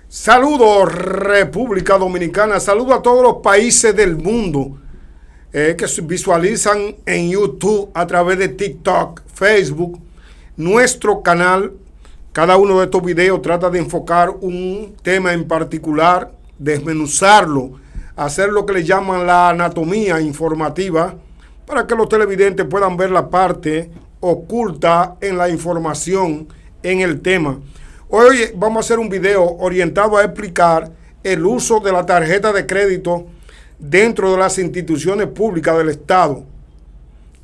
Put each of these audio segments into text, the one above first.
Saludos República Dominicana, saludos a todos los países del mundo que se visualizan en YouTube, a través de TikTok, Facebook, nuestro canal. Cada uno de estos videos trata de enfocar un tema en particular, desmenuzarlo, hacer lo que le llaman la anatomía informativa, para que los televidentes puedan ver la parte oculta en la información en el tema. Hoy vamos a hacer un video orientado a explicar el uso de la tarjeta de crédito dentro de las instituciones públicas del Estado.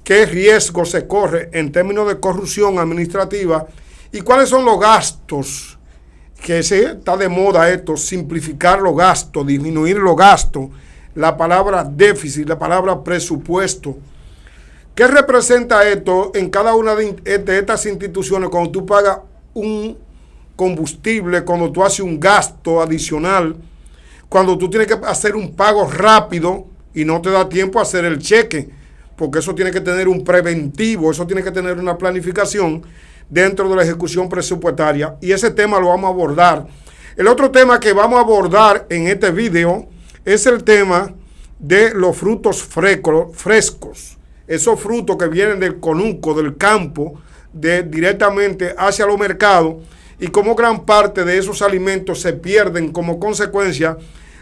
¿Qué riesgo se corre en términos de corrupción administrativa? ¿Y cuáles son los gastos? Que está de moda esto, simplificar los gastos, disminuir los gastos. La palabra déficit, la palabra presupuesto. ¿Qué representa esto en cada una de estas instituciones cuando tú pagas un combustible, cuando tú haces un gasto adicional, cuando tú tienes que hacer un pago rápido y no te da tiempo a hacer el cheque, porque eso tiene que tener un preventivo, eso tiene que tener una planificación dentro de la ejecución presupuestaria, y ese tema lo vamos a abordar. El otro tema que vamos a abordar en este video es el tema de los frutos frescos, esos frutos que vienen del conuco, del campo, directamente hacia los mercados, y como gran parte de esos alimentos se pierden como consecuencia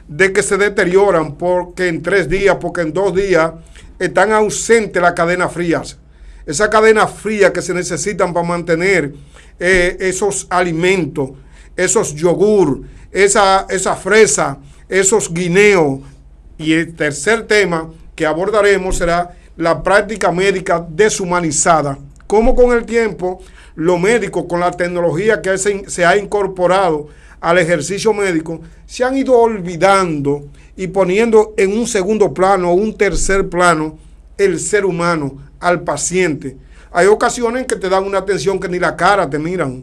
de que se deterioran, porque en 3 días, porque en 2 días están ausentes las cadenas frías. Esas cadenas frías que se necesitan para mantener esos alimentos, esos yogur, esa fresa, esos guineos. Y el tercer tema que abordaremos será la práctica médica deshumanizada. Cómo con el tiempo los médicos, con la tecnología que se ha incorporado al ejercicio médico, se han ido olvidando y poniendo en un segundo plano o un tercer plano el ser humano, al paciente. Hay ocasiones en que te dan una atención que ni la cara te miran.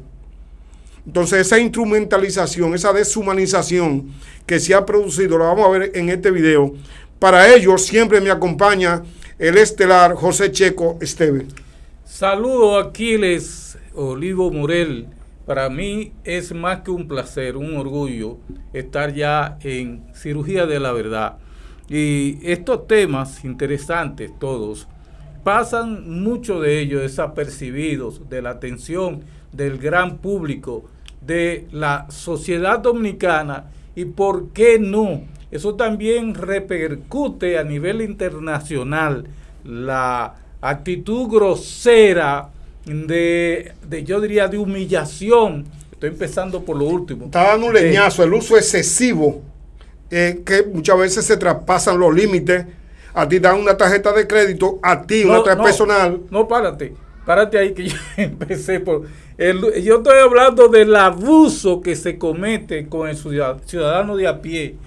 Entonces esa instrumentalización, esa deshumanización que se ha producido, lo vamos a ver en este video. Para ello siempre me acompaña el estelar José Checo Esteve. Saludos, Aquiles Olivo Morel. Para mí es más que un placer, un orgullo estar ya en Cirugía de la Verdad. Y estos temas interesantes todos pasan mucho de ellos desapercibidos de la atención del gran público, de la sociedad dominicana, y por qué no, eso también repercute a nivel internacional. La actitud grosera yo diría de humillación. Estoy empezando por lo último. Está dando un leñazo, el uso excesivo, que muchas veces se traspasan los límites. A ti dan una tarjeta de crédito, a ti una tarjeta personal. No, párate ahí que yo empecé por... yo estoy hablando del abuso que se comete con el ciudadano de a pie,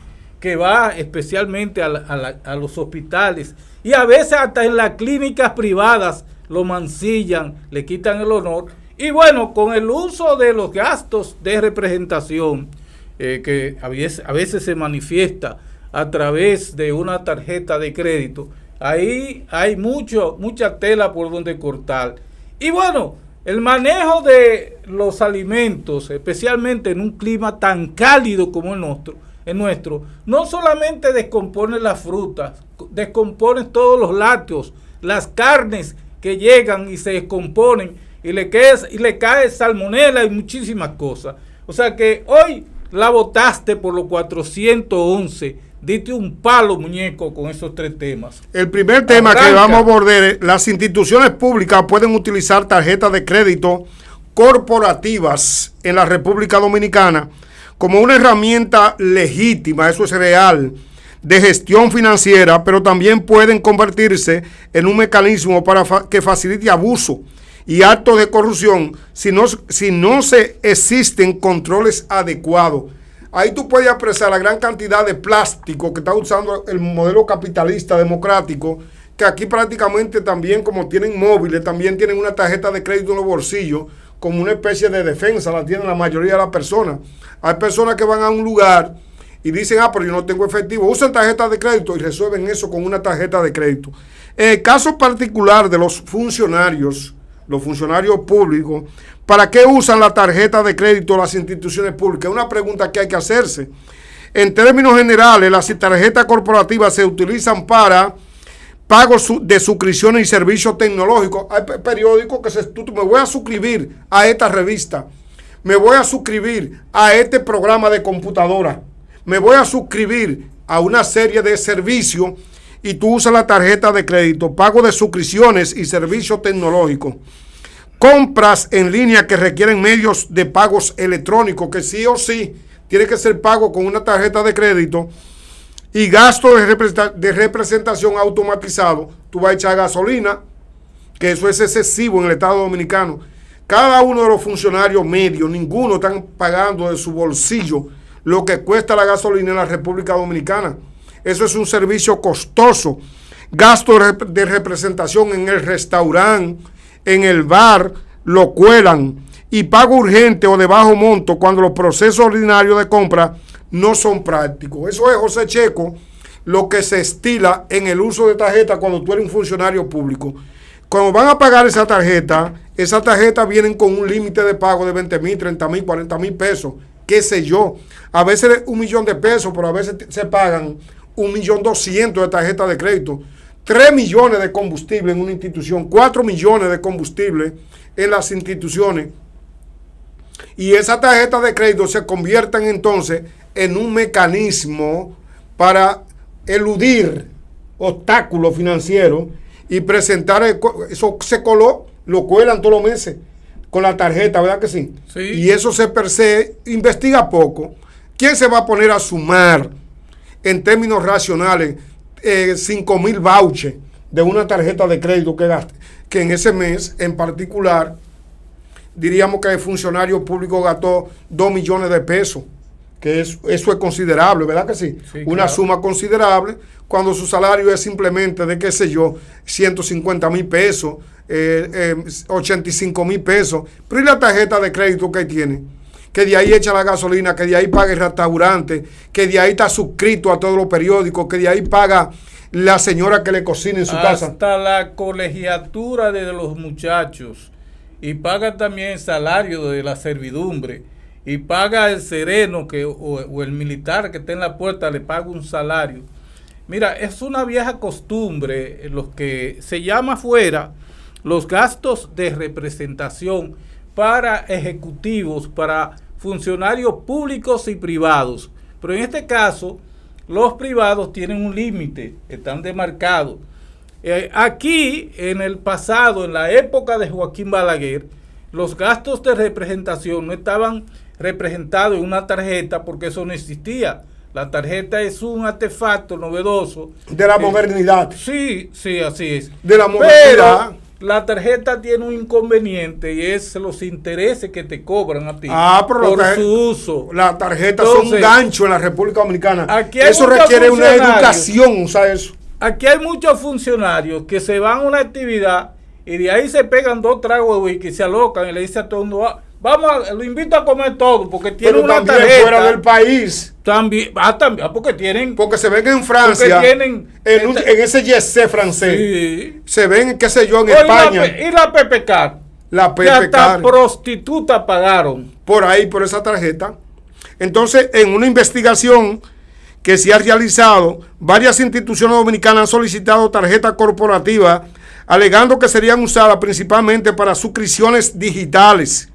que va especialmente a los hospitales, y a veces hasta en las clínicas privadas lo mancillan, le quitan el honor. Y bueno, con el uso de los gastos de representación, que a veces se manifiesta a través de una tarjeta de crédito, ahí hay mucha tela por donde cortar. Y bueno, el manejo de los alimentos, especialmente en un clima tan cálido como el nuestro, no solamente descompone las frutas, descompone todos los lácteos, las carnes que llegan y se descomponen, y le cae salmonela y muchísimas cosas. O sea que hoy la botaste por los 411, diste un palo, muñeco, con esos 3 temas. El primer tema que vamos a abordar: las instituciones públicas pueden utilizar tarjetas de crédito corporativas en la República Dominicana como una herramienta legítima, eso es real, de gestión financiera, pero también pueden convertirse en un mecanismo que facilite abuso y actos de corrupción si no se existen controles adecuados. Ahí tú puedes apreciar la gran cantidad de plástico que está usando el modelo capitalista democrático, que aquí prácticamente también, como tienen móviles, también tienen una tarjeta de crédito en los bolsillos, como una especie de defensa, la tienen la mayoría de las personas. Hay personas que van a un lugar y dicen, pero yo no tengo efectivo, usan tarjeta de crédito y resuelven eso con una tarjeta de crédito. En el caso particular de los funcionarios públicos, ¿para qué usan la tarjeta de crédito las instituciones públicas? Es una pregunta que hay que hacerse. En términos generales, las tarjetas corporativas se utilizan para pagos de suscripciones y servicios tecnológicos. Hay periódicos que me voy a suscribir a esta revista, me voy a suscribir a este programa de computadora, me voy a suscribir a una serie de servicios y tú usas la tarjeta de crédito, pago de suscripciones y servicios tecnológicos. Compras en línea que requieren medios de pagos electrónicos, que sí o sí tiene que ser pago con una tarjeta de crédito. Y gasto de representación automatizado. Tú vas a echar gasolina, que eso es excesivo en el Estado Dominicano. Cada uno de los funcionarios medios, ninguno están pagando de su bolsillo lo que cuesta la gasolina en la República Dominicana. Eso es un servicio costoso. Gasto de representación en el restaurante, en el bar, lo cuelan. Y pago urgente o de bajo monto cuando los procesos ordinarios de compra no son prácticos. Eso es, José Checo, lo que se estila en el uso de tarjeta cuando tú eres un funcionario público. Cuando van a pagar esa tarjeta vienen con un límite de pago de 20,000, 30,000, 40,000 pesos, qué sé yo. A veces 1,000,000 de pesos, pero a veces se pagan 1,200,000 de tarjeta de crédito. 3 millones de combustible en una institución, 4 millones de combustible en las instituciones. Y esa tarjeta de crédito se convierten entonces en un mecanismo para eludir obstáculos financieros y presentar, eso se coló, lo cuelan todos los meses con la tarjeta, ¿verdad que sí? Sí. Y eso se investiga poco. ¿Quién se va a poner a sumar en términos racionales 5,000 vouchers de una tarjeta de crédito que en ese mes en particular diríamos que el funcionario público gastó 2 millones de pesos? Que eso es considerable, ¿verdad que sí? Sí, una suma considerable cuando su salario es simplemente de, qué sé yo, 150,000 pesos, 85,000 pesos. Pero ¿y la tarjeta de crédito que tiene? Que de ahí echa la gasolina, que de ahí paga el restaurante, que de ahí está suscrito a todos los periódicos, que de ahí paga la señora que le cocina en su casa. Hasta la colegiatura de los muchachos. Y paga también el salario de la servidumbre. Y paga el sereno o el militar que está en la puerta, le paga un salario. Mira, es una vieja costumbre, lo que se llama afuera los gastos de representación para ejecutivos, para funcionarios públicos y privados. Pero en este caso, los privados tienen un límite, están demarcados. Aquí, en el pasado, en la época de Joaquín Balaguer, los gastos de representación no estaban representados en una tarjeta porque eso no existía. La tarjeta es un artefacto novedoso. De la modernidad. Sí, así es. De la modernidad. Pero la tarjeta tiene un inconveniente y es los intereses que te cobran a ti por su uso. La tarjeta son un gancho en la República Dominicana. Eso requiere una educación, eso. Aquí hay muchos funcionarios que se van a una actividad y de ahí se pegan 2 tragos de whisky, se alocan y le dicen a todo el mundo, lo invito a comer todo porque tiene una tarjeta fuera del país. También, porque tienen... Porque se ven en Francia, en ese yesé francés. Sí. Se ven, qué sé yo, en España. Y la PPK. La PPK. Que hasta prostitutas pagaron. Por ahí, por esa tarjeta. Entonces, en una investigación que se ha realizado, varias instituciones dominicanas han solicitado tarjetas corporativas, alegando que serían usadas principalmente para suscripciones digitales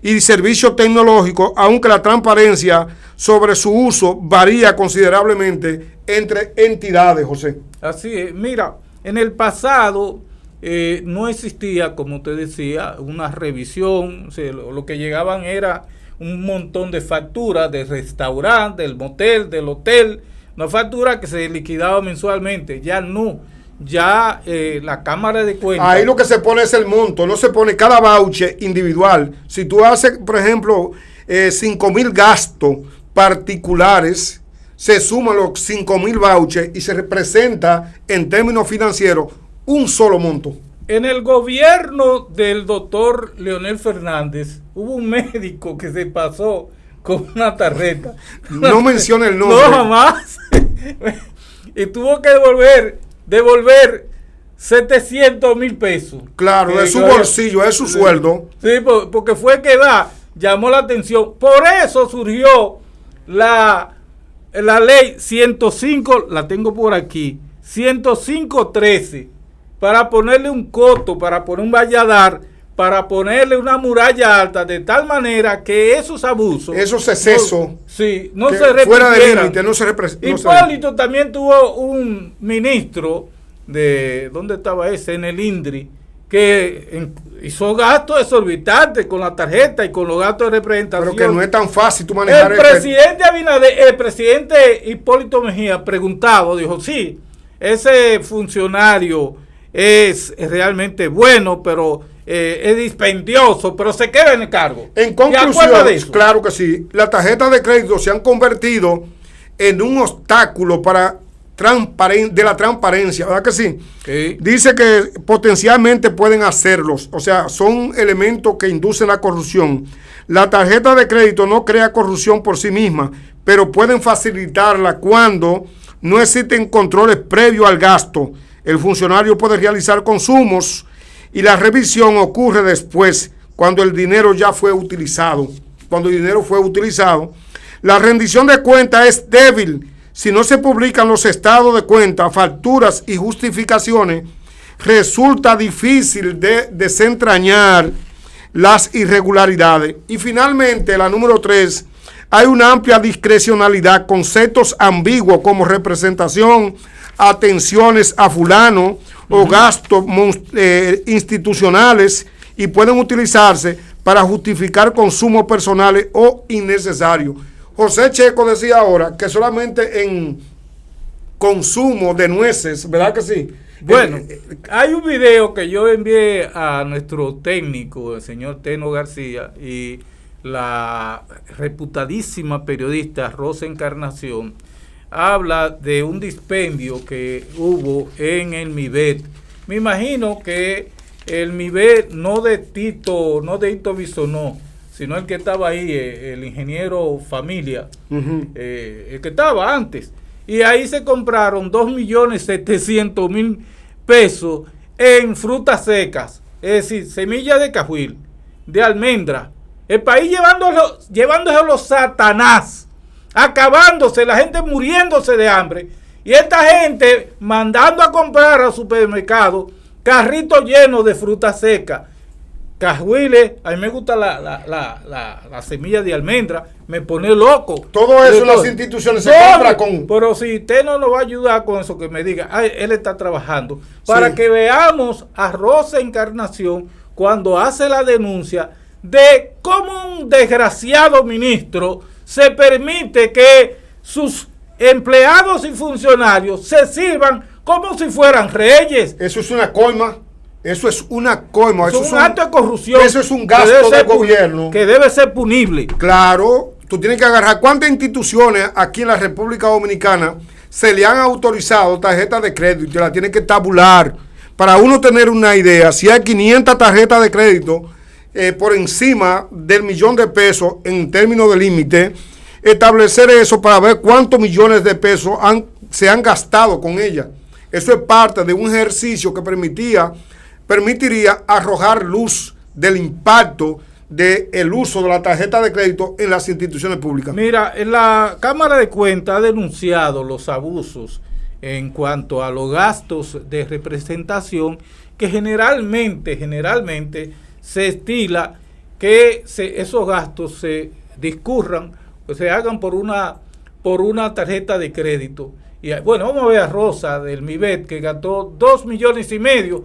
y servicios tecnológicos, aunque la transparencia sobre su uso varía considerablemente entre entidades, José. Así es. Mira, en el pasado no existía, como te decía, una revisión. O sea, lo que llegaban era un montón de facturas del restaurante, del motel, del hotel, una factura que se liquidaba mensualmente. Ya no. Ya la Cámara de Cuentas. Ahí lo que se pone es el monto, no se pone cada voucher individual. Si tú haces, por ejemplo, 5,000 gastos particulares, se suman los 5,000 vouchers y se representa en términos financieros un solo monto. En el gobierno del doctor Leonel Fernández hubo un médico que se pasó con una tarjeta. No menciona el nombre. No, jamás. Y tuvo que devolver 700,000 pesos. Claro, es su bolsillo, es su sueldo. Sí, porque fue que llamó la atención. Por eso surgió la ley 105, la tengo por aquí, 105.13, para ponerle un coto, para poner un valladar, para ponerle una muralla alta, de tal manera que esos abusos, esos excesos, no se repitieran. Fuera de límite, no se representan. Hipólito también tuvo un ministro de, ¿dónde estaba ese? En el INDRI, que hizo gastos exorbitantes con la tarjeta y con los gastos de representación. Pero que no es tan fácil tú manejar. El presidente Hipólito Mejía preguntado, dijo, sí, ese funcionario es realmente bueno, pero es dispendioso, pero se queda en el cargo. En conclusión, claro que sí, las tarjetas de crédito se han convertido en un obstáculo para de la transparencia, ¿verdad que sí? Sí. Dice que potencialmente pueden hacerlos, o sea, son elementos que inducen la corrupción. La tarjeta de crédito no crea corrupción por sí misma, pero pueden facilitarla cuando no existen controles previos al gasto. El funcionario puede realizar consumos y la revisión ocurre después, cuando el dinero ya fue utilizado. Cuando el dinero fue utilizado, la rendición de cuentas es débil. Si no se publican los estados de cuenta, facturas y justificaciones, resulta difícil de desentrañar las irregularidades. Y finalmente, la número 3, hay una amplia discrecionalidad, conceptos ambiguos como representación, atenciones a fulano o gastos institucionales, y pueden utilizarse para justificar consumos personales o innecesarios. José Checo decía ahora que solamente en consumo de nueces, ¿verdad que sí? Bueno, hay un video que yo envié a nuestro técnico, el señor Teno García, y la reputadísima periodista Rosa Encarnación, habla de un dispendio que hubo en el MIBET. Me imagino que el MIBET no de Hito Bisonó, sino el que estaba ahí, el ingeniero Familia, el que estaba antes. Y ahí se compraron 2.700.000 pesos en frutas secas, es decir, semillas de cajuil, de almendra. El país llevándose los satanás, acabándose, la gente muriéndose de hambre. Y esta gente mandando a comprar al supermercado carritos llenos de frutas secas. Cajuiles, a mí me gusta la semilla de almendra, me pone loco. Todo eso las instituciones se compran con. Pero si usted no nos va a ayudar con eso, que me diga, él está trabajando, para que veamos a Rosa Encarnación cuando hace la denuncia de cómo un desgraciado ministro se permite que sus empleados y funcionarios se sirvan como si fueran reyes. Eso es una coima. Eso es una coima. Eso es un acto de corrupción. Eso es un gasto del gobierno. Que debe ser punible. Claro, tú tienes que agarrar cuántas instituciones aquí en la República Dominicana se le han autorizado tarjetas de crédito y la tienen que tabular. Para uno tener una idea, si hay 500 tarjetas de crédito por encima del $1.000.000 en términos de límite, establecer eso para ver cuántos millones de pesos se han gastado con ella. Eso es parte de un ejercicio que permitiría arrojar luz del impacto del uso de la tarjeta de crédito en las instituciones públicas. Mira, la Cámara de Cuentas ha denunciado los abusos en cuanto a los gastos de representación, que generalmente se estila que esos gastos se discurran o se hagan por una tarjeta de crédito. Y bueno, vamos a ver a Rosa del MIBET, que gastó 2,5 millones.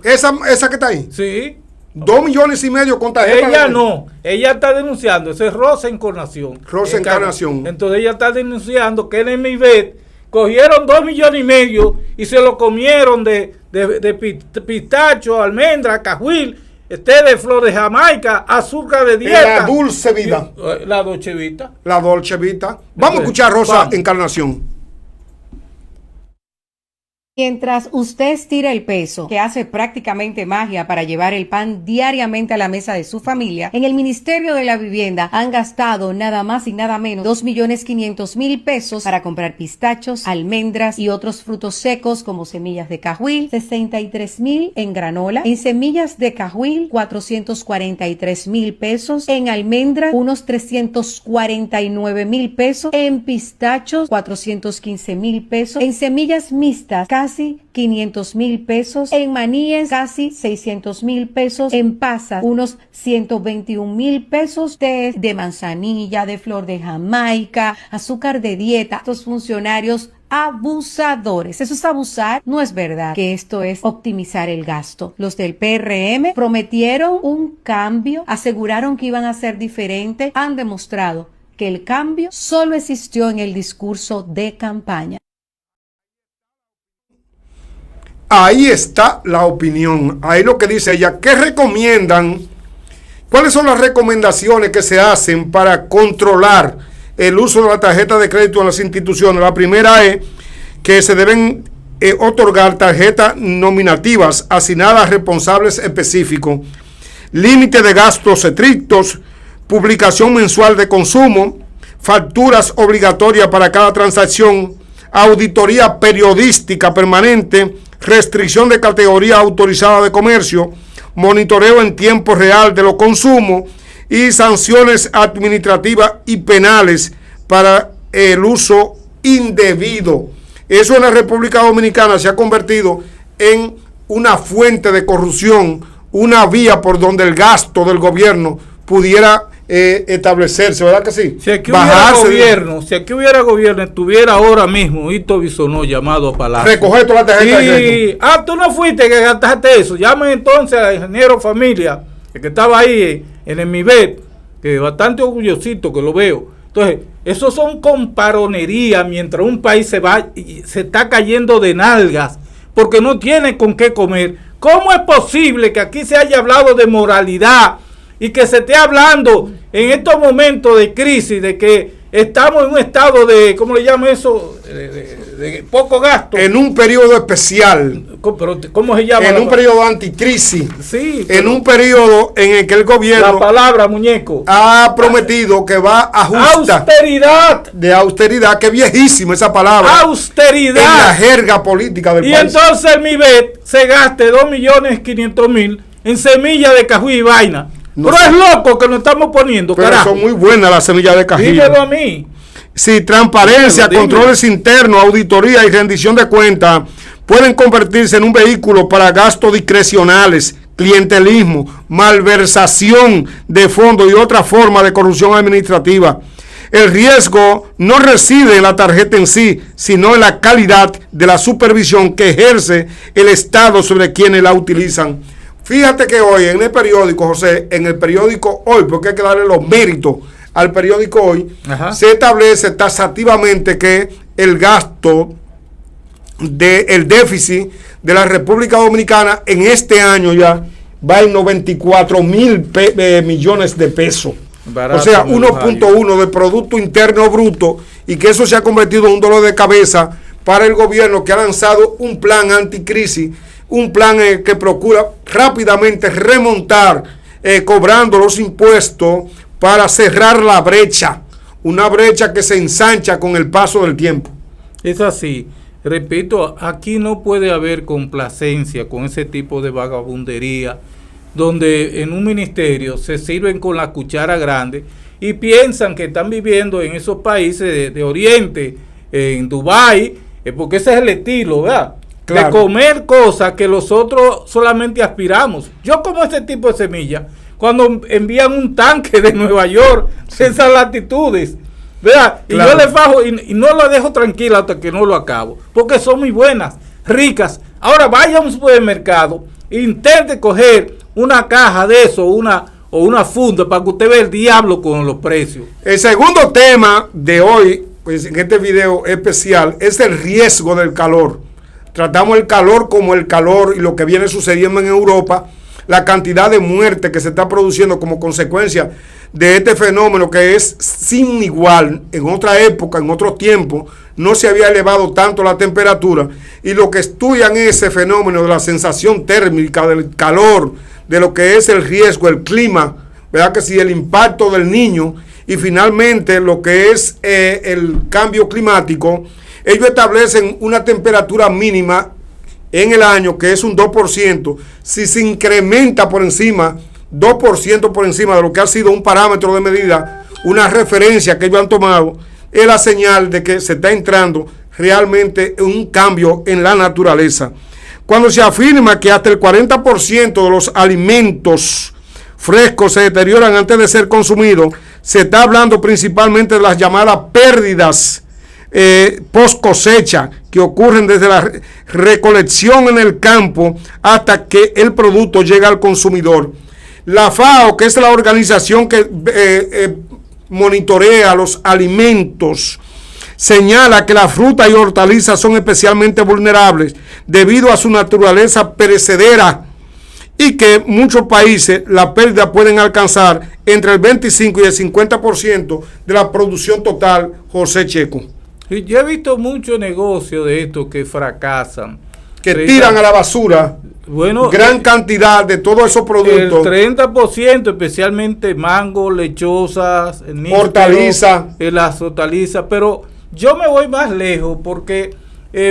¿Esa que está ahí? Sí. 2,5 millones con tarjeta. Ella no, ella está denunciando, esa es Rosa Encarnación. Rosa Encarnación. Entonces ella está denunciando que en el MIBET cogieron 2,5 millones y se lo comieron de pistacho, almendra, cajuil, de flor de Jamaica, azúcar de dieta. La dulce vida. La Dolce Vita. La Dolce Vita. Vamos a escuchar a Rosa Encarnación. Mientras usted estira el peso, que hace prácticamente magia para llevar el pan diariamente a la mesa de su familia, en el Ministerio de la Vivienda han gastado nada más y nada menos 2.500.000 pesos para comprar pistachos, almendras y otros frutos secos como semillas de cajuil, 63.000 en granola, en semillas de cajuil 443.000 pesos, en almendras unos 349.000 pesos, en pistachos 415.000 pesos, en semillas mixtas casi 500.000 pesos, en maníes casi 600.000 pesos, en pasas unos 121.000 pesos, té de manzanilla, de flor de Jamaica, azúcar de dieta. Estos funcionarios abusadores. Eso es abusar. No es verdad que esto es optimizar el gasto. Los del PRM prometieron un cambio, aseguraron que iban a ser diferentes, han demostrado que el cambio solo existió en el discurso de campaña. Ahí está la opinión. Ahí lo que dice ella. ¿Qué recomiendan? ¿Cuáles son las recomendaciones que se hacen para controlar el uso de la tarjeta de crédito en las instituciones? La primera es que se deben otorgar tarjetas nominativas asignadas a responsables específicos, límite de gastos estrictos, publicación mensual de consumo, facturas obligatorias para cada transacción, auditoría periodística permanente, restricción de categoría autorizada de comercio, monitoreo en tiempo real de los consumos y sanciones administrativas y penales para el uso indebido. Eso en la República Dominicana se ha convertido en una fuente de corrupción, una vía por donde el gasto del gobierno pudiera establecerse, ¿verdad que sí? Si aquí hubiera gobierno, estuviera ahora mismo Hito Bisonó llamado a Palacio. Recoger toda la tarjeta. Sí. Tú no fuiste que gastaste eso. Llamen entonces al ingeniero Familia, el que estaba ahí en el MIBET, que es bastante orgullosito que lo veo. Entonces, esos son comparonerías mientras un país se está cayendo de nalgas porque no tiene con qué comer. ¿Cómo es posible que aquí se haya hablado de moralidad y que se esté hablando en estos momentos de crisis, de que estamos en un estado de, ¿cómo le llaman eso? De poco gasto. En un periodo especial. Pero, ¿cómo se llama? En un periodo anticrisis. Sí. En un periodo en el que el gobierno... La palabra, muñeco. Ha prometido que va a ajustar. Austeridad. De austeridad, que viejísima esa palabra. Austeridad. En la jerga política del país. Y entonces el MIBET se gaste 2.500.000 en semillas de cajuí y vaina. No pero sé. Es loco que nos estamos poniendo, pero carajo. Son muy buenas las semillas de cajuí. Dímelo a mí. Si transparencia, controles internos, auditoría y rendición de cuentas pueden convertirse en un vehículo para gastos discrecionales, clientelismo, malversación de fondos y otra forma de corrupción administrativa. El riesgo no reside en la tarjeta en sí, sino en la calidad de la supervisión que ejerce el Estado sobre quienes la utilizan. Fíjate que hoy en el periódico, José, en el periódico Hoy, porque hay que darle los méritos al periódico Hoy, ajá, se establece taxativamente que el gasto del déficit de la República Dominicana en este año ya va en 94.000 millones de pesos. Barato, o sea, 1.1 de Producto Interno Bruto, y que eso se ha convertido en un dolor de cabeza para el gobierno, que ha lanzado un plan anticrisis, un plan que procura rápidamente remontar, cobrando los impuestos para cerrar la brecha, una brecha que se ensancha con el paso del tiempo. Es así. Repito, aquí no puede haber complacencia con ese tipo de vagabundería, donde en un ministerio se sirven con la cuchara grande y piensan que están viviendo en esos países de Oriente, en Dubái, porque ese es el estilo, ¿verdad? Claro. De comer cosas que los otros solamente aspiramos. Yo como ese tipo de semillas, cuando envían un tanque de Nueva York, esas latitudes, ¿verdad? Claro. Y yo le fajo y no lo dejo tranquila hasta que no lo acabo, porque son muy buenas, ricas. Ahora vaya a un supermercado, intente coger una caja de eso, o una funda, para que usted vea el diablo con los precios. El segundo tema de hoy, pues en este video especial, es el riesgo del calor. Tratamos el calor como el calor y lo que viene sucediendo en Europa, la cantidad de muerte que se está produciendo como consecuencia de este fenómeno que es sin igual. En otra época, en otro tiempo, no se había elevado tanto la temperatura, y lo que estudian ese fenómeno de la sensación térmica, del calor, de lo que es el riesgo, el clima, ¿verdad que sí? El impacto del niño, y finalmente lo que es el cambio climático. Ellos establecen una temperatura mínima en el año que es un 2%. Si se incrementa por encima, 2% por encima de lo que ha sido un parámetro de medida, una referencia que ellos han tomado, es la señal de que se está entrando realmente en un cambio en la naturaleza. Cuando se afirma que hasta el 40% de los alimentos frescos se deterioran antes de ser consumidos, se está hablando principalmente de las llamadas pérdidas post cosecha, que ocurren desde la recolección en el campo hasta que el producto llega al consumidor. La FAO, que es la organización que monitorea los alimentos, señala que las frutas y hortalizas son especialmente vulnerables debido a su naturaleza perecedera, y que muchos países la pérdida pueden alcanzar entre el 25 y el 50% de la producción total. José Checo. Y yo he visto muchos negocios de estos que fracasan, que tiran a la basura gran cantidad de todos esos productos. El 30%, especialmente mango, lechosas, hortalizas. Las hortalizas. Pero yo me voy más lejos, porque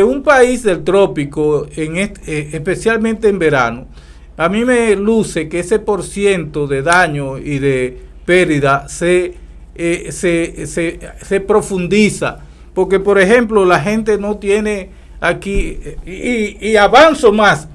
un país del trópico, especialmente en verano, a mí me luce que ese % de daño y de pérdida se profundiza. Porque, por ejemplo, la gente no tiene aquí, y avanzo más,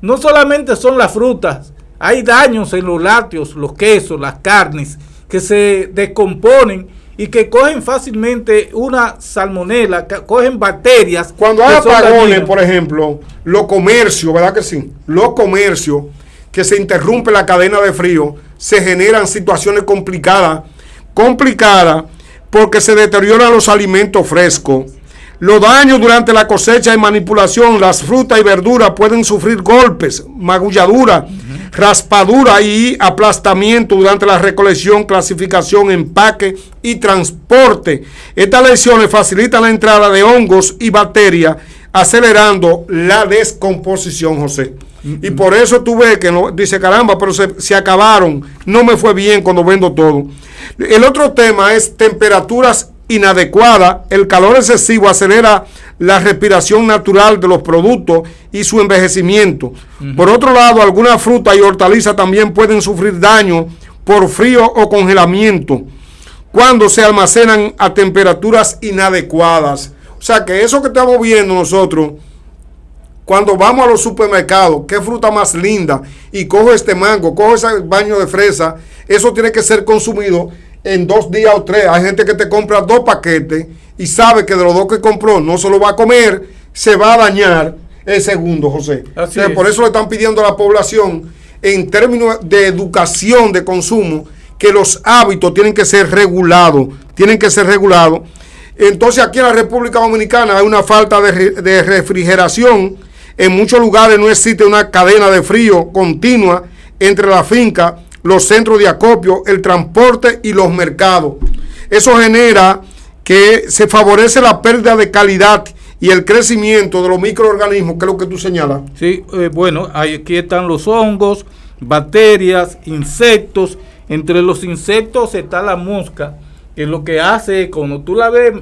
no solamente son las frutas, hay daños en los lácteos, los quesos, las carnes, que se descomponen y que cogen fácilmente una salmonela, cogen bacterias. Cuando hay apagones, por ejemplo, los comercios, ¿verdad que sí? Los comercios, que se interrumpe la cadena de frío, se generan situaciones complicadas, porque se deterioran los alimentos frescos. Los daños durante la cosecha y manipulación, las frutas y verduras pueden sufrir golpes, magulladuras, raspadura y aplastamiento durante la recolección, clasificación, empaque y transporte. Estas lesiones facilitan la entrada de hongos y bacterias, acelerando la descomposición, José. Y por eso tú ves que no, dice, caramba, pero se acabaron, no me fue bien cuando vendo todo. El otro tema es temperaturas inadecuadas. El calor excesivo acelera la respiración natural de los productos y su envejecimiento. Por otro lado, algunas frutas y hortalizas también pueden sufrir daño por frío o congelamiento cuando se almacenan a temperaturas inadecuadas. O sea que eso que estamos viendo nosotros, cuando vamos a los supermercados, qué fruta más linda, y cojo este mango, cojo ese baño de fresa, eso tiene que ser consumido en 2 días o 3. Hay gente que te compra 2 paquetes y sabe que de los 2 que compró no se lo va a comer, se va a dañar el segundo, José. Entonces, por eso le están pidiendo a la población, en términos de educación de consumo, que los hábitos tienen que ser regulados, Entonces, aquí en la República Dominicana hay una falta de refrigeración. En muchos lugares no existe una cadena de frío continua entre la finca, los centros de acopio, el transporte y los mercados. Eso genera que se favorece la pérdida de calidad y el crecimiento de los microorganismos, que es lo que tú señalas. Sí, bueno, aquí están los hongos, bacterias, insectos. Entre los insectos está la mosca, que lo que hace, cuando tú la ves,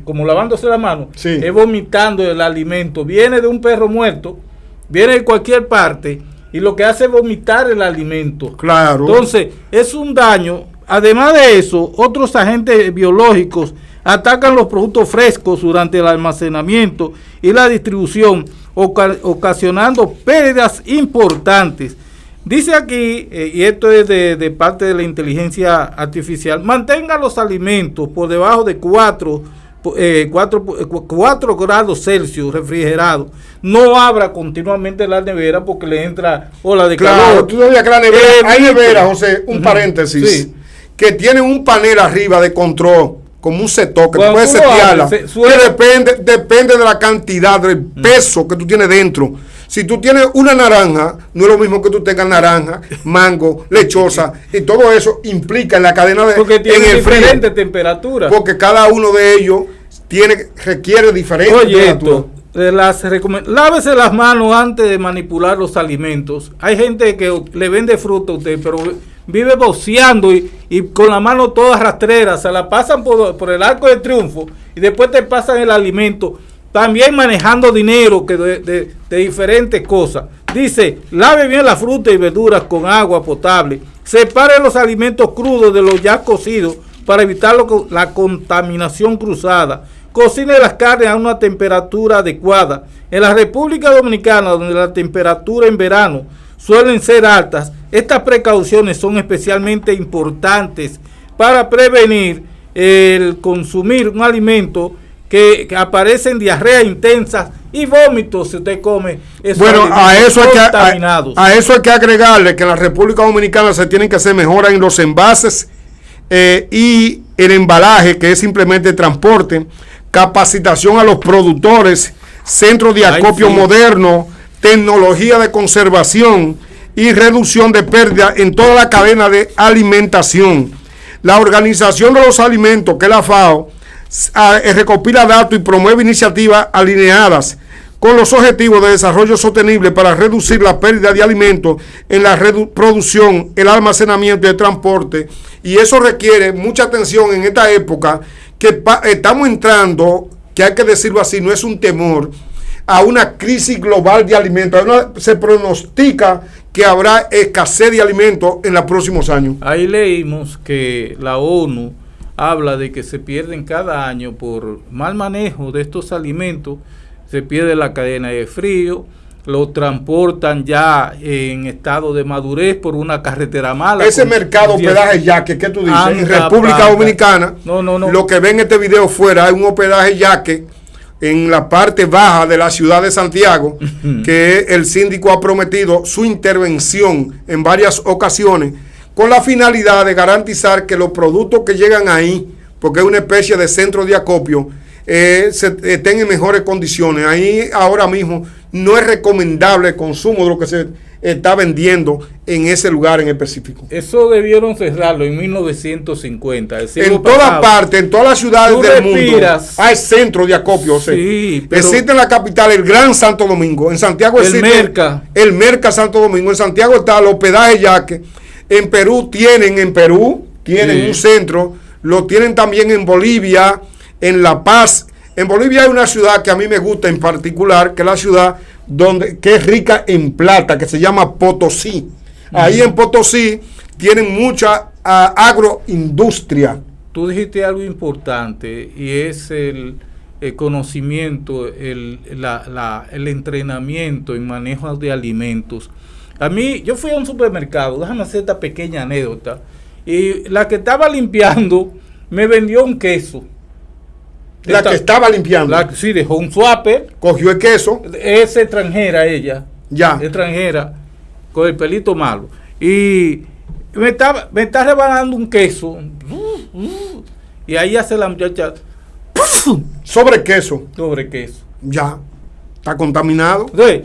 como lavándose la mano, sí, es vomitando el alimento. Viene de un perro muerto, viene de cualquier parte, y lo que hace es vomitar el alimento. Claro. Entonces, es un daño. Además de eso, otros agentes biológicos atacan los productos frescos durante el almacenamiento y la distribución, ocasionando pérdidas importantes. Dice aquí, y esto es de parte de la inteligencia artificial, mantenga los alimentos por debajo de 4 grados Celsius refrigerados. No abra continuamente la nevera porque le entra ola de calor. Tú sabías que la nevera, hay nevera, José, un paréntesis, sí, que tiene un panel arriba de control, como un setup, que tú puedes setearla, que depende de la cantidad, del peso que tú tienes dentro. Si tú tienes una naranja, no es lo mismo que tú tengas naranja, mango, lechosa, y todo eso implica en la cadena de porque tiene en el diferentes frío, temperaturas. porque cada uno de ellos requiere diferentes temperaturas. Lávese las manos antes de manipular los alimentos. Hay gente que le vende fruta a usted, pero vive boceando y con la mano toda rastrera, se la pasan por el Arco de Triunfo y después te pasan el alimento, también manejando dinero que de diferentes cosas. Dice, lave bien la fruta y verduras con agua potable, separe los alimentos crudos de los ya cocidos para evitar la contaminación cruzada. Cocine las carnes a una temperatura adecuada. En la República Dominicana, donde la temperatura en verano suelen ser altas, estas precauciones son especialmente importantes para prevenir el consumir un alimento que aparecen diarrea intensas y vómitos si usted come esos alimentos contaminados. A eso hay que agregarle que en la República Dominicana se tienen que hacer mejoras en los envases y el embalaje, que es simplemente transporte, capacitación a los productores, centros de acopio moderno, tecnología de conservación y reducción de pérdida en toda la cadena de alimentación. La Organización de los Alimentos, que es la FAO, recopila datos y promueve iniciativas alineadas con los objetivos de desarrollo sostenible para reducir la pérdida de alimentos en la producción, el almacenamiento y el transporte. Y eso requiere mucha atención en esta época que estamos entrando, que hay que decirlo así, no es un temor, a una crisis global de alimentos. Se pronostica que habrá escasez de alimentos en los próximos años. Ahí leímos que la ONU habla de que se pierden cada año por mal manejo de estos alimentos, se pierde la cadena de frío, lo transportan ya en estado de madurez por una carretera mala. Ese mercado hospedaje yaque, ¿qué tú dices? En República Dominicana, no. Lo que ven en este video fuera, hay un hospedaje yaque en la parte baja de la ciudad de Santiago, que el síndico ha prometido su intervención en varias ocasiones, con la finalidad de garantizar que los productos que llegan ahí, porque es una especie de centro de acopio, estén en mejores condiciones. Ahí ahora mismo no es recomendable el consumo de lo que se está vendiendo en ese lugar en específico. Eso debieron cerrarlo en 1950. En toda parte, en todas las ciudades del mundo hay centros de acopio. Sí, existe en la capital el Gran Santo Domingo. En Santiago existe el Merca Santo Domingo. En Santiago está el hospedaje Yaque. En Perú tienen un centro. Lo tienen también en Bolivia, en La Paz. En Bolivia hay una ciudad que a mí me gusta en particular, que es la ciudad que es rica en plata, que se llama Potosí. Ahí en Potosí tienen mucha agroindustria. Tú dijiste algo importante y es el conocimiento, el entrenamiento en manejo de alimentos. A mí, yo fui a un supermercado, déjame hacer esta pequeña anécdota, y la que estaba limpiando me vendió un queso. Que estaba limpiando. Sí, dejó un swapper. Cogió el queso. Es extranjera ella. Ya. Extranjera. Con el pelito malo. Y me está rebanando un queso. Y ahí hace la muchacha. Sobre queso. Sobre queso. Ya. Está contaminado. Entonces,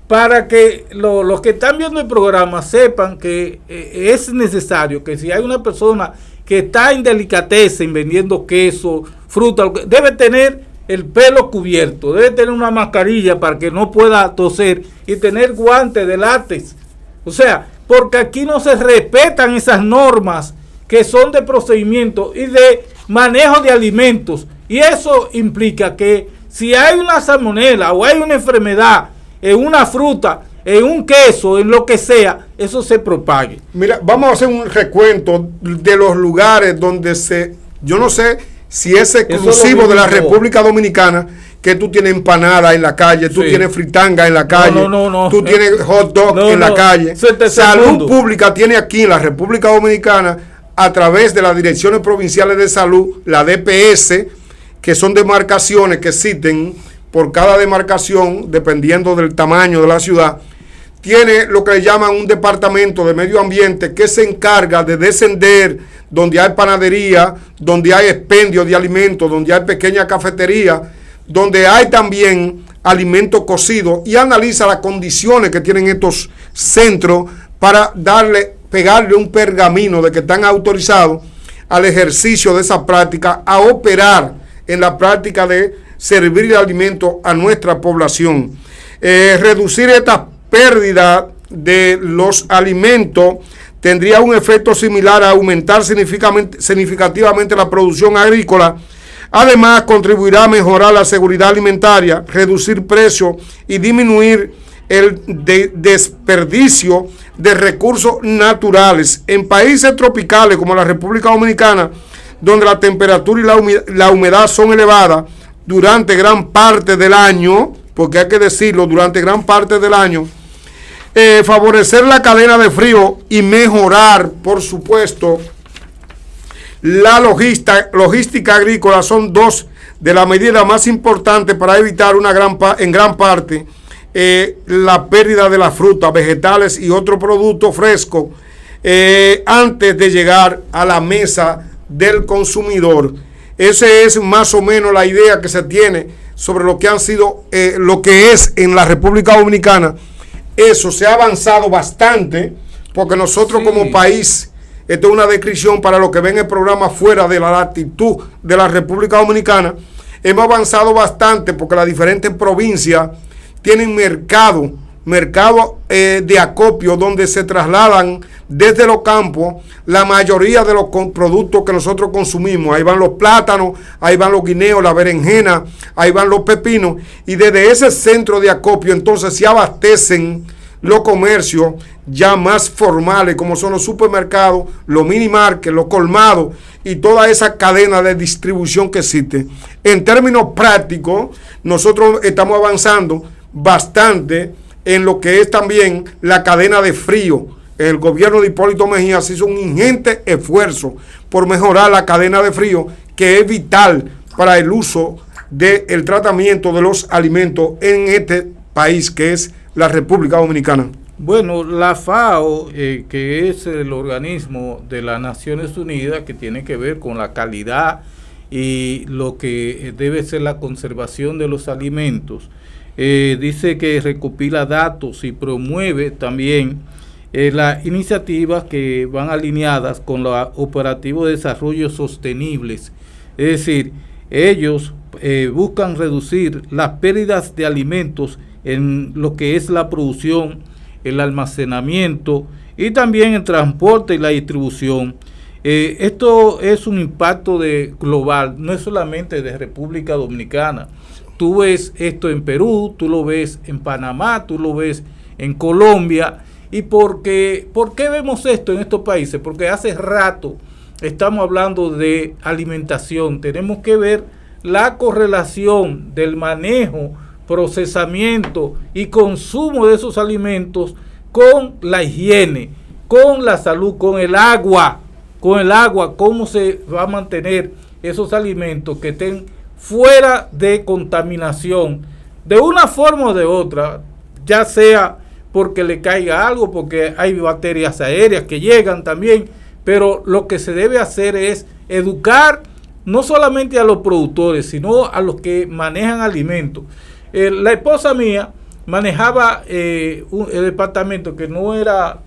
para que los que están viendo el programa sepan que es necesario que si hay una persona que está en delicatessen vendiendo queso, fruta, debe tener el pelo cubierto, debe tener una mascarilla para que no pueda toser y tener guantes de látex. O sea, porque aquí no se respetan esas normas que son de procedimiento y de manejo de alimentos. Y eso implica que si hay una salmonela o hay una enfermedad en una fruta, en un queso, en lo que sea, eso se propague. Mira, vamos a hacer un recuento de los lugares donde yo no sé si es exclusivo de la República Dominicana, que tú tienes empanada en la calle, tú tienes fritanga en la calle, tú tienes hot dog en la calle. Salud Pública tiene aquí en la República Dominicana, a través de las direcciones provinciales de salud, la DPS, que son demarcaciones que existen por cada demarcación, dependiendo del tamaño de la ciudad, tiene lo que le llaman un departamento de medio ambiente que se encarga de descender donde hay panadería, donde hay expendio de alimentos, donde hay pequeña cafetería, donde hay también alimentos cocidos y analiza las condiciones que tienen estos centros para pegarle un pergamino de que están autorizados al ejercicio de esa práctica, a operar en la práctica de servir alimentos a nuestra población. Reducir esta pérdida de los alimentos tendría un efecto similar a aumentar significativamente la producción agrícola. Además, contribuirá a mejorar la seguridad alimentaria, reducir precios y disminuir el desperdicio de recursos naturales. En países tropicales como la República Dominicana, donde la temperatura y la humedad son elevadas durante gran parte del año, porque hay que decirlo, durante gran parte del año, favorecer la cadena de frío y mejorar, por supuesto, la logística agrícola son dos de las medidas más importantes para evitar en gran parte la pérdida de la fruta, vegetales y otros productos frescos antes de llegar a la mesa del consumidor. Esa es más o menos la idea que se tiene sobre lo que han sido, lo que es en la República Dominicana. Eso se ha avanzado bastante, porque nosotros como país, esto es una descripción para los que ven el programa fuera de la latitud de la República Dominicana, hemos avanzado bastante porque las diferentes provincias tienen mercado de acopio donde se trasladan desde los campos la mayoría de los productos que nosotros consumimos. Ahí van los plátanos, ahí van los guineos, la berenjena, ahí van los pepinos, y desde ese centro de acopio entonces se abastecen los comercios ya más formales, como son los supermercados, los mini markets, los colmados y toda esa cadena de distribución que existe. En términos prácticos, nosotros estamos avanzando bastante en lo que es también la cadena de frío. El gobierno de Hipólito Mejía hizo un ingente esfuerzo por mejorar la cadena de frío, que es vital para el uso del tratamiento de los alimentos en este país que es la República Dominicana. Bueno, la FAO, que es el organismo de las Naciones Unidas que tiene que ver con la calidad y lo que debe ser la conservación de los alimentos, dice que recopila datos y promueve también las iniciativas que van alineadas con los operativos de desarrollo sostenibles. Es decir, ellos buscan reducir las pérdidas de alimentos en lo que es la producción, el almacenamiento y también el transporte y la distribución. Esto es un impacto global, no es solamente de República Dominicana. Tú ves esto en Perú, tú lo ves en Panamá, tú lo ves en Colombia. ¿Y por qué vemos esto en estos países? Porque hace rato estamos hablando de alimentación. Tenemos que ver la correlación del manejo, procesamiento y consumo de esos alimentos con la higiene, con la salud, con el agua, cómo se va a mantener esos alimentos que estén fuera de contaminación, de una forma o de otra, ya sea porque le caiga algo, porque hay bacterias aéreas que llegan también, pero lo que se debe hacer es educar no solamente a los productores, sino a los que manejan alimentos. La esposa mía manejaba el departamento que no era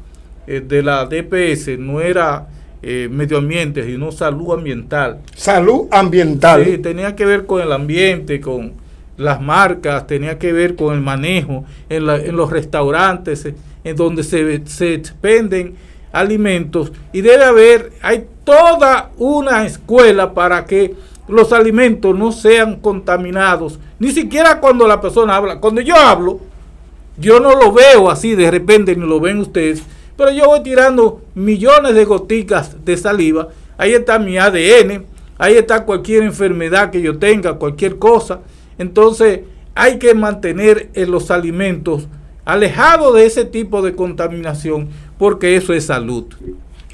de la DPS, no era medio ambiente, sino salud ambiental. Salud ambiental. Sí, tenía que ver con el ambiente, con las marcas, tenía que ver con el manejo en los restaurantes, en donde se expenden alimentos, y hay toda una escuela para que los alimentos no sean contaminados, ni siquiera cuando la persona habla. Cuando yo hablo, yo no lo veo así de repente, ni lo ven ustedes, pero yo voy tirando millones de goticas de saliva. Ahí está mi ADN, ahí está cualquier enfermedad que yo tenga, cualquier cosa. Entonces hay que mantener los alimentos alejados de ese tipo de contaminación, porque eso es salud.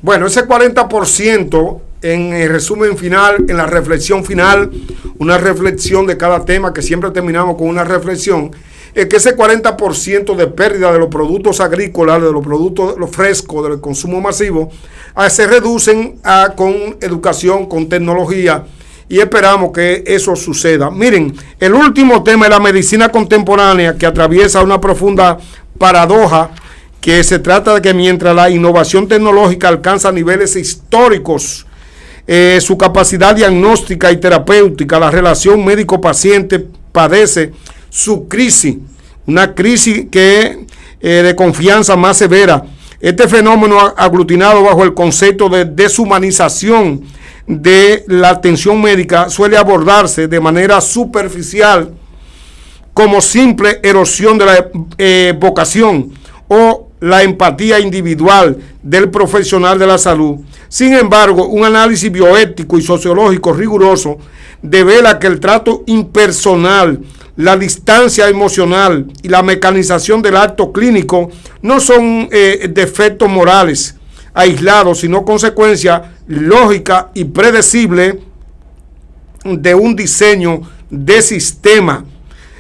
Bueno, ese 40%, en el resumen final, en la reflexión final, una reflexión de cada tema, que siempre terminamos con una reflexión, es que ese 40% de pérdida de los productos agrícolas, de los productos los frescos, del consumo masivo, se reducen con educación, con tecnología y esperamos que eso suceda. Miren, el último tema es la medicina contemporánea, que atraviesa una profunda paradoja, que se trata de que mientras la innovación tecnológica alcanza niveles históricos, su capacidad diagnóstica y terapéutica, la relación médico-paciente padece su crisis, una crisis que de confianza más severa. Este fenómeno aglutinado bajo el concepto de deshumanización de la atención médica suele abordarse de manera superficial como simple erosión de la vocación o la empatía individual del profesional de la salud. Sin embargo, un análisis bioético y sociológico riguroso devela que el trato impersonal, la distancia emocional y la mecanización del acto clínico no son defectos morales aislados, sino consecuencia lógica y predecible de un diseño de sistema.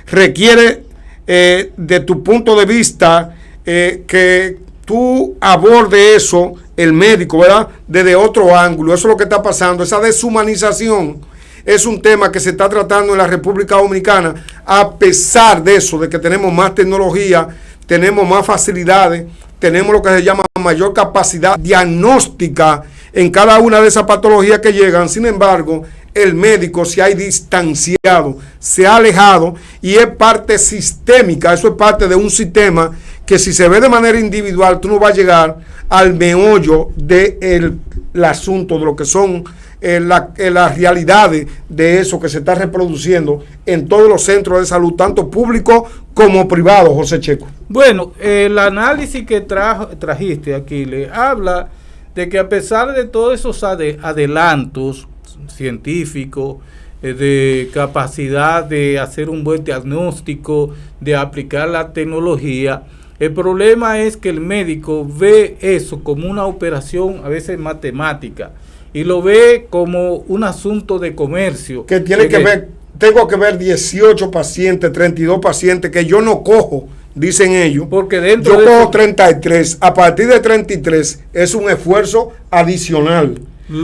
Requiere, de tu punto de vista, que tú abordes eso, el médico, ¿verdad?, desde otro ángulo. Eso es lo que está pasando. Esa deshumanización es un tema que se está tratando en la República Dominicana, a pesar de eso, de que tenemos más tecnología, tenemos más facilidades, tenemos lo que se llama mayor capacidad diagnóstica en cada una de esas patologías que llegan. Sin embargo, el médico se ha distanciado, se ha alejado, y es parte sistémica. Eso es parte de un sistema que, si se ve de manera individual, tú no vas a llegar al meollo del asunto, de lo que son las realidades de eso que se está reproduciendo en todos los centros de salud, tanto públicos como privados, José Checo. Bueno, el análisis que trajiste aquí le habla de que, a pesar de todos esos adelantos científicos, de capacidad de hacer un buen diagnóstico, de aplicar la tecnología, el problema es que el médico ve eso como una operación a veces matemática, y lo ve como un asunto de comercio. Que tiene que ver, tengo que ver 18 pacientes, 32 pacientes que yo no cojo, dicen ellos. Porque dentro yo cojo eso, 33, a partir de 33 es un esfuerzo adicional.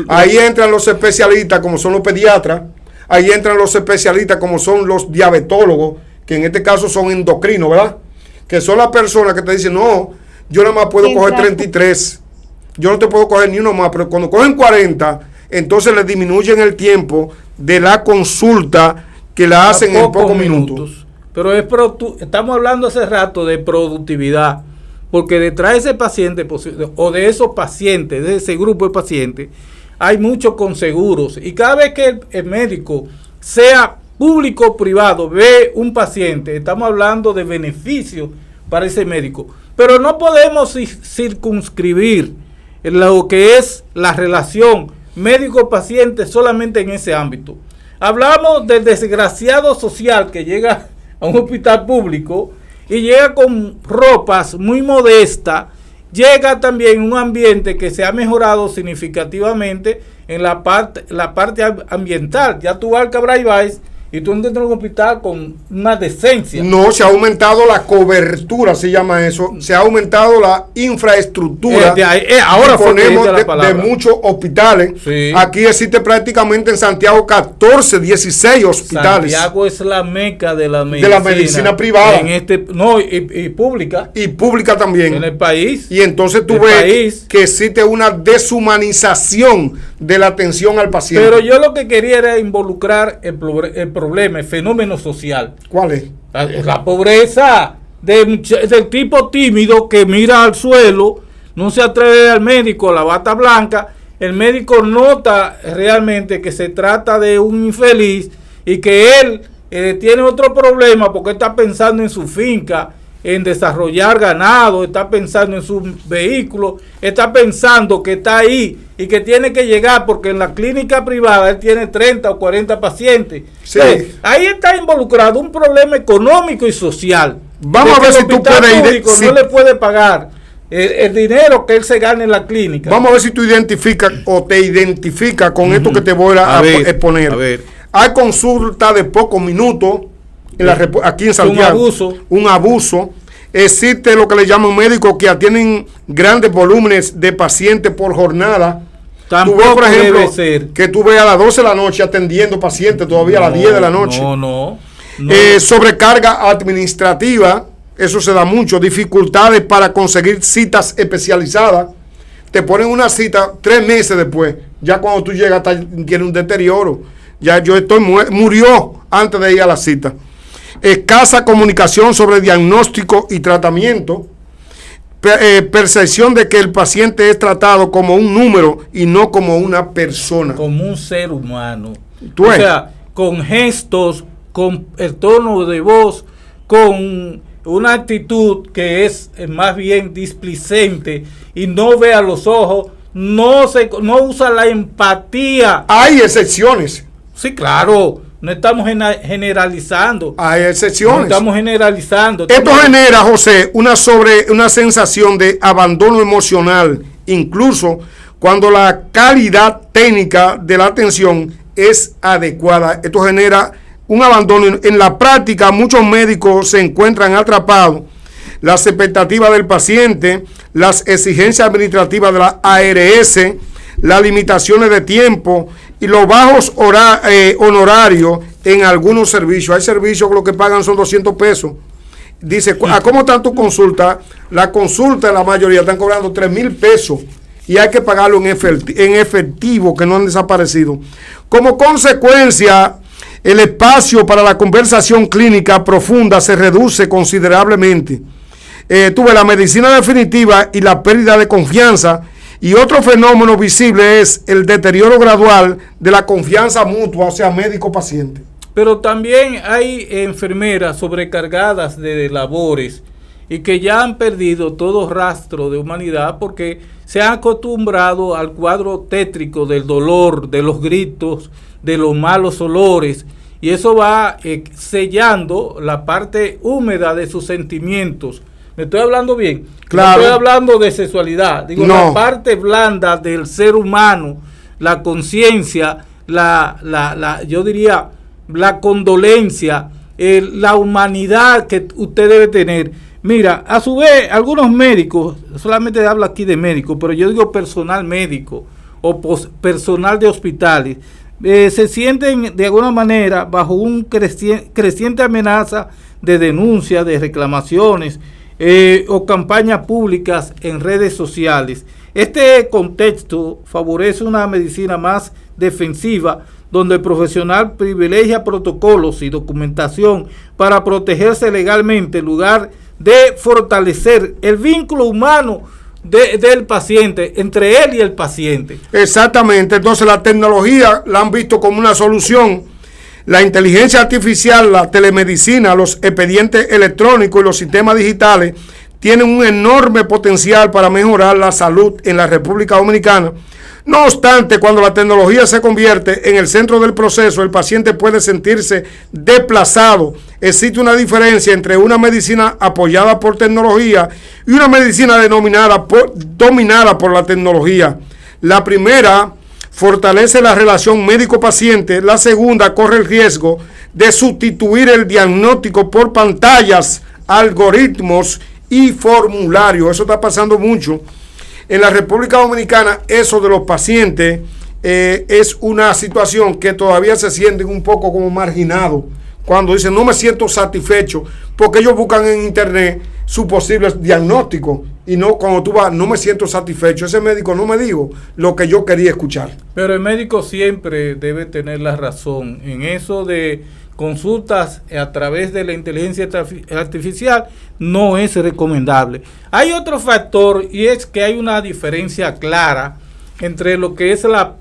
Ahí entran los especialistas, como son los pediatras, ahí entran los especialistas como son los diabetólogos, que en este caso son endocrinos, ¿verdad? Que son las personas que te dicen, no, yo nada más puedo coger 33. Yo no te puedo coger ni uno más, pero cuando cogen 40, entonces le disminuyen el tiempo de la consulta, que la hacen en pocos minutos. Pero estamos hablando hace rato de productividad, porque detrás de ese paciente, o de esos pacientes, de ese grupo de pacientes, hay muchos conseguros, y cada vez que el médico, sea público o privado, ve un paciente, estamos hablando de beneficio para ese médico. Pero no podemos circunscribir lo que es la relación médico-paciente solamente en ese ámbito. Hablamos del desgraciado social que llega a un hospital público y llega con ropas muy modestas, llega también un ambiente que se ha mejorado significativamente en la parte ambiental. Ya tú vas al Cabral Ibáez y tú entras en un hospital con una decencia. No, se ha aumentado la cobertura, se llama eso. Se ha aumentado la infraestructura. Ahora ponemos de muchos hospitales. Sí. Aquí existe prácticamente en Santiago 14, 16 hospitales. Santiago es la meca de la medicina. De la medicina privada. Y pública. Y pública también. En el país. Y entonces tú ves que existe una deshumanización de la atención al paciente. Pero yo lo que quería era involucrar el problema, el fenómeno social. ¿Cuál es? La pobreza del tipo tímido que mira al suelo, no se atreve al médico, a la bata blanca. El médico nota realmente que se trata de un infeliz y que él tiene otro problema, porque está pensando en su finca, en desarrollar ganado, está pensando en su vehículo, está pensando que está ahí y que tiene que llegar, porque en la clínica privada él tiene 30 o 40 pacientes. Sí. Entonces, ahí está involucrado un problema económico y social. Vamos a ver si tú puedes no le puede pagar el dinero que él se gana en la clínica. Vamos a ver si tú identificas o te identificas con esto que te voy a exponer. A ver. Hay consulta de pocos minutos aquí en Santiago. Un abuso. Existe lo que le llaman médicos que atienden grandes volúmenes de pacientes por jornada. Tampoco tú ves, por ejemplo, debe ser. que tú ves a las 12 de la noche atendiendo pacientes todavía a las 10 de la noche. No. Sobrecarga administrativa, eso se da mucho. Dificultades para conseguir citas especializadas. Te ponen una cita 3 meses después. Ya cuando tú llegas tiene un deterioro. Ya yo murió antes de ir a la cita. Escasa comunicación sobre diagnóstico y tratamiento. Percepción de que el paciente es tratado como un número y no como una persona. Como un ser humano. ¿Tú ves? O sea, con gestos, con el tono de voz, con una actitud que es más bien displicente y no ve a los ojos, no usa la empatía. Hay excepciones. Sí, claro, no estamos generalizando. Hay excepciones. No estamos generalizando. Esto genera, José, una sensación de abandono emocional, incluso cuando la calidad técnica de la atención es adecuada. Esto genera un abandono. En la práctica, muchos médicos se encuentran atrapados. Las expectativas del paciente, las exigencias administrativas de la ARS, las limitaciones de tiempo y los bajos honorarios en algunos servicios. Hay servicios que lo que pagan son 200 pesos. Dice, ¿a cómo está tu consulta? La consulta, la mayoría están cobrando 3,000 pesos y hay que pagarlo en efectivo, que no han desaparecido. Como consecuencia, el espacio para la conversación clínica profunda se reduce considerablemente. Tuve la medicina definitiva y la pérdida de confianza. Y otro fenómeno visible es el deterioro gradual de la confianza mutua, o sea, médico-paciente. Pero también hay enfermeras sobrecargadas de labores y que ya han perdido todo rastro de humanidad porque se han acostumbrado al cuadro tétrico del dolor, de los gritos, de los malos olores, y eso va sellando la parte húmeda de sus sentimientos. ¿Me estoy hablando bien? Claro. No estoy hablando de sexualidad, digo, no. La parte blanda del ser humano, la conciencia, yo diría, la condolencia, la humanidad que usted debe tener. Mira, a su vez, algunos médicos, solamente hablo aquí de médicos, pero yo digo personal médico o personal de hospitales, se sienten de alguna manera bajo un creciente amenaza de denuncias, de reclamaciones o campañas públicas en redes sociales. Este contexto favorece una medicina más defensiva, donde el profesional privilegia protocolos y documentación para protegerse legalmente, en lugar de fortalecer el vínculo humano del paciente, entre él y el paciente. Exactamente, entonces la tecnología la han visto como una solución. La inteligencia artificial, la telemedicina, los expedientes electrónicos y los sistemas digitales tienen un enorme potencial para mejorar la salud en la República Dominicana. No obstante, cuando la tecnología se convierte en el centro del proceso, el paciente puede sentirse desplazado. Existe una diferencia entre una medicina apoyada por tecnología y una medicina dominada por la tecnología. La primera fortalece la relación médico-paciente, la segunda corre el riesgo de sustituir el diagnóstico por pantallas, algoritmos y formularios. Eso está pasando mucho. En la República Dominicana, eso de los pacientes es una situación que todavía se sienten un poco como marginados. Cuando dicen, no me siento satisfecho, porque ellos buscan en internet su posible diagnóstico. Y no, cuando tú vas, no me siento satisfecho. Ese médico no me dijo lo que yo quería escuchar. Pero el médico siempre debe tener la razón. En eso de consultas a través de la inteligencia artificial no es recomendable. Hay otro factor, y es que hay una diferencia clara entre lo que es la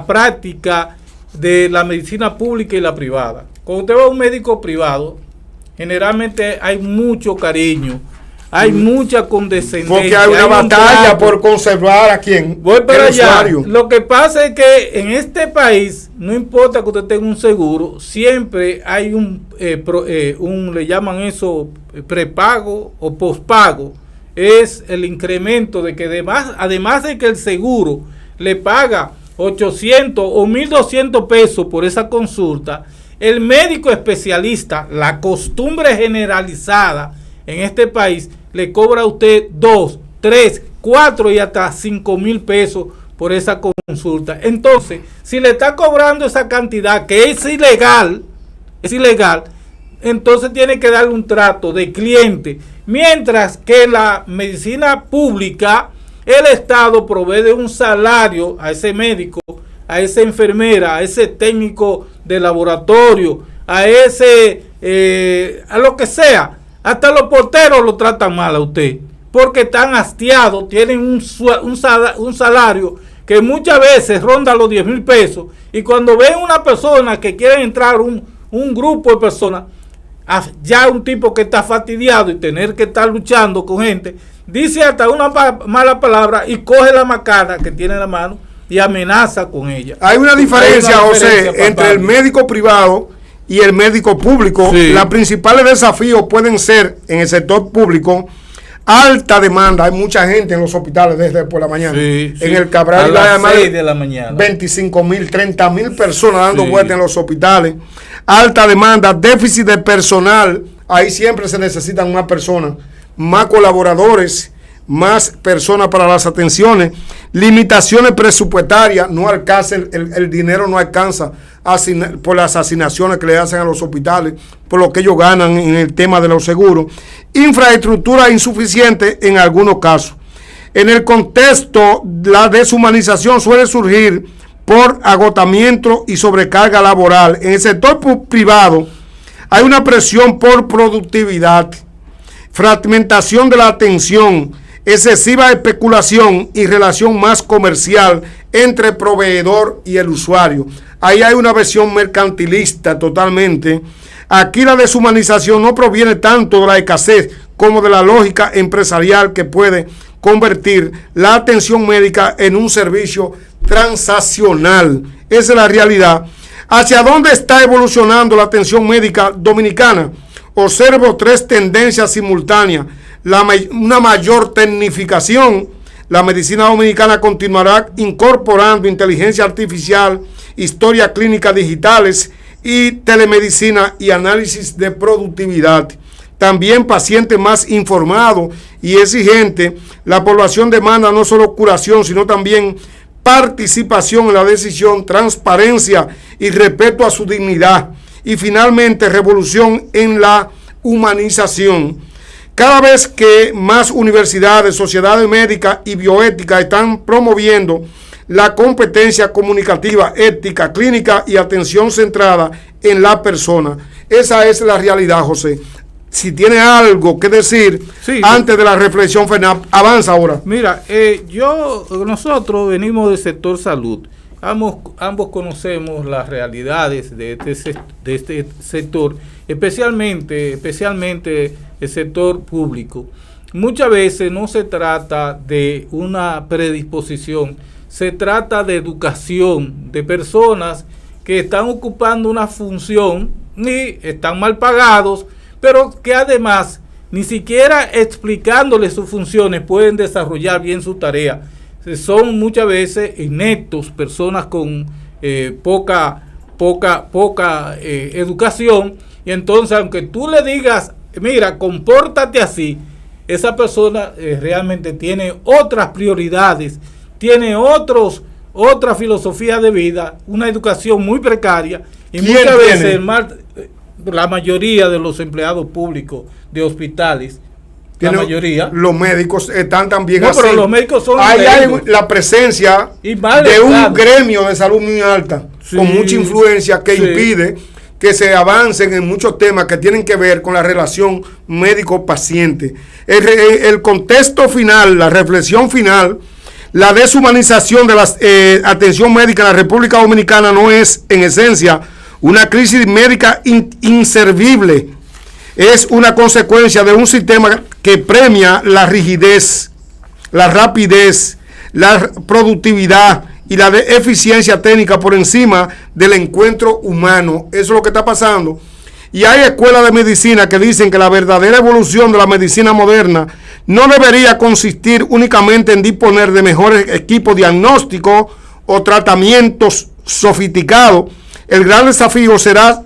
práctica de la medicina pública y la privada. Cuando usted va a un médico privado, generalmente hay mucho cariño, hay mucha condescendencia. Porque hay una batalla por conservar a quien. Voy para allá. Usuario. Lo que pasa es que en este país, no importa que usted tenga un seguro, siempre hay le llaman eso prepago o pospago. Es el incremento de que además de que el seguro le paga 800 o 1,200 pesos por esa consulta, el médico especialista, la costumbre generalizada en este país, le cobra a usted 2, 3, 4 y hasta 5,000 pesos por esa consulta. Entonces, si le está cobrando esa cantidad que es ilegal, entonces tiene que darle un trato de cliente. Mientras que la medicina pública, el Estado provee de un salario a ese médico, a esa enfermera, a ese técnico de laboratorio, a lo que sea. Hasta los porteros lo tratan mal a usted, porque están hastiados, tienen un salario que muchas veces ronda los 10,000 pesos, y cuando ven una persona que quiere entrar un grupo de personas, ya un tipo que está fastidiado y tener que estar luchando con gente, dice hasta una mala palabra y coge la macana que tiene en la mano y amenaza con ella. Hay una diferencia, José, entre el médico privado y el médico público. Sí. Los principales desafíos pueden ser en el sector público alta demanda. Hay mucha gente en los hospitales desde por la mañana. Sí, en el Cabral a las 6 de la mañana. 25,000, 30,000 personas dando vueltas en los hospitales. Alta demanda, déficit de personal. Ahí siempre se necesitan más personas, más colaboradores, más personas para las atenciones. Limitaciones presupuestarias, no alcanza, el dinero no alcanza por las asignaciones que le hacen a los hospitales, por lo que ellos ganan en el tema de los seguros. Infraestructura insuficiente en algunos casos. En el contexto, la deshumanización suele surgir por agotamiento y sobrecarga laboral. En el sector privado hay una presión por productividad, fragmentación de la atención, excesiva especulación y relación más comercial entre proveedor y el usuario. Ahí hay una versión mercantilista totalmente. Aquí la deshumanización no proviene tanto de la escasez como de la lógica empresarial que puede convertir la atención médica en un servicio transaccional. Esa es la realidad. ¿Hacia dónde está evolucionando la atención médica dominicana? Observo 3 tendencias simultáneas. Una mayor tecnificación. La medicina dominicana continuará incorporando inteligencia artificial, historia clínica digitales y telemedicina y análisis de productividad. También pacientes más informados y exigentes. La población demanda no solo curación, sino también participación en la decisión, transparencia y respeto a su dignidad. Y finalmente, revolución en la humanización. Cada vez que más universidades, sociedades médicas y bioéticas están promoviendo la competencia comunicativa, ética, clínica y atención centrada en la persona. Esa es la realidad, José. Si tiene algo que decir antes de la reflexión final, avanza ahora. Mira, nosotros venimos del sector salud. Ambos conocemos las realidades de este sector, especialmente el sector público. Muchas veces no se trata de una predisposición, se trata de educación de personas que están ocupando una función y están mal pagados, pero que además ni siquiera explicándoles sus funciones pueden desarrollar bien su tarea. Son muchas veces ineptos, personas con poca educación, y entonces aunque tú le digas, mira, compórtate así, esa persona realmente tiene otras prioridades, tiene otra filosofía de vida, una educación muy precaria, y muchas veces la mayoría de los empleados públicos de hospitales, la mayoría. Los médicos están también así. Pero los médicos son hay la presencia de un gremio de salud muy alta, con mucha influencia que impide que se avancen en muchos temas que tienen que ver con la relación médico-paciente. El contexto final, la reflexión final, la deshumanización de la atención médica en la República Dominicana no es, en esencia, una crisis médica inservible. Es una consecuencia de un sistema que premia la rigidez, la rapidez, la productividad y la eficiencia técnica por encima del encuentro humano. Eso es lo que está pasando. Y hay escuelas de medicina que dicen que la verdadera evolución de la medicina moderna no debería consistir únicamente en disponer de mejores equipos diagnósticos o tratamientos sofisticados. El gran desafío será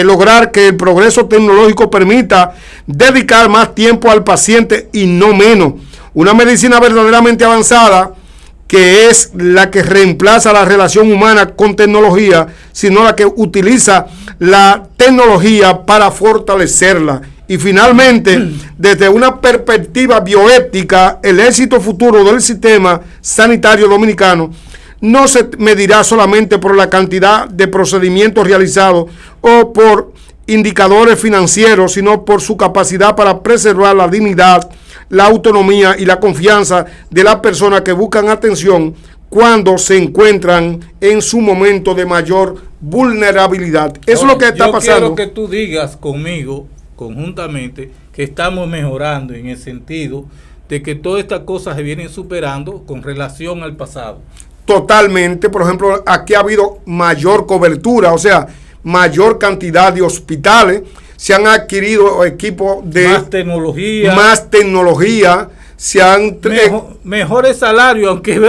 lograr que el progreso tecnológico permita dedicar más tiempo al paciente y no menos. Una medicina verdaderamente avanzada que es la que reemplaza la relación humana con tecnología, sino la que utiliza la tecnología para fortalecerla. Y finalmente, desde una perspectiva bioética, el éxito futuro del sistema sanitario dominicano no se medirá solamente por la cantidad de procedimientos realizados o por indicadores financieros, sino por su capacidad para preservar la dignidad, la autonomía y la confianza de las personas que buscan atención cuando se encuentran en su momento de mayor vulnerabilidad. Eso es lo que está pasando. Yo quiero que tú digas conmigo, conjuntamente, que estamos mejorando en el sentido de que todas estas cosas se vienen superando con relación al pasado. Totalmente. Por ejemplo, aquí ha habido mayor cobertura, o sea, mayor cantidad de hospitales, se han adquirido equipos de más tecnología, se han mejores salarios, aunque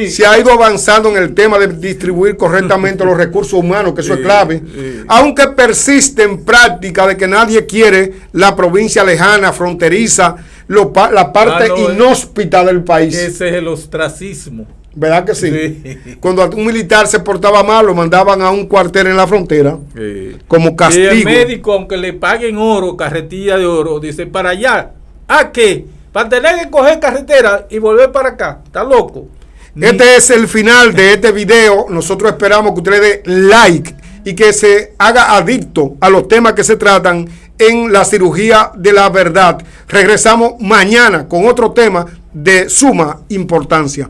se ha ido avanzando en el tema de distribuir correctamente los recursos humanos, que eso es clave, aunque persiste en práctica de que nadie quiere la provincia lejana, fronteriza, la parte inhóspita del país. Ese es el ostracismo. ¿Verdad que sí? Cuando un militar se portaba mal, lo mandaban a un cuartel en la frontera como castigo. Y el médico, aunque le paguen oro, carretilla de oro, dice, ¿para allá? ¿A qué? Para tener que coger carretera y volver para acá. ¿Está loco? Este es el final de este video. Nosotros esperamos que usted le dé like y que se haga adicto a los temas que se tratan en la cirugía de la verdad. Regresamos mañana con otro tema de suma importancia.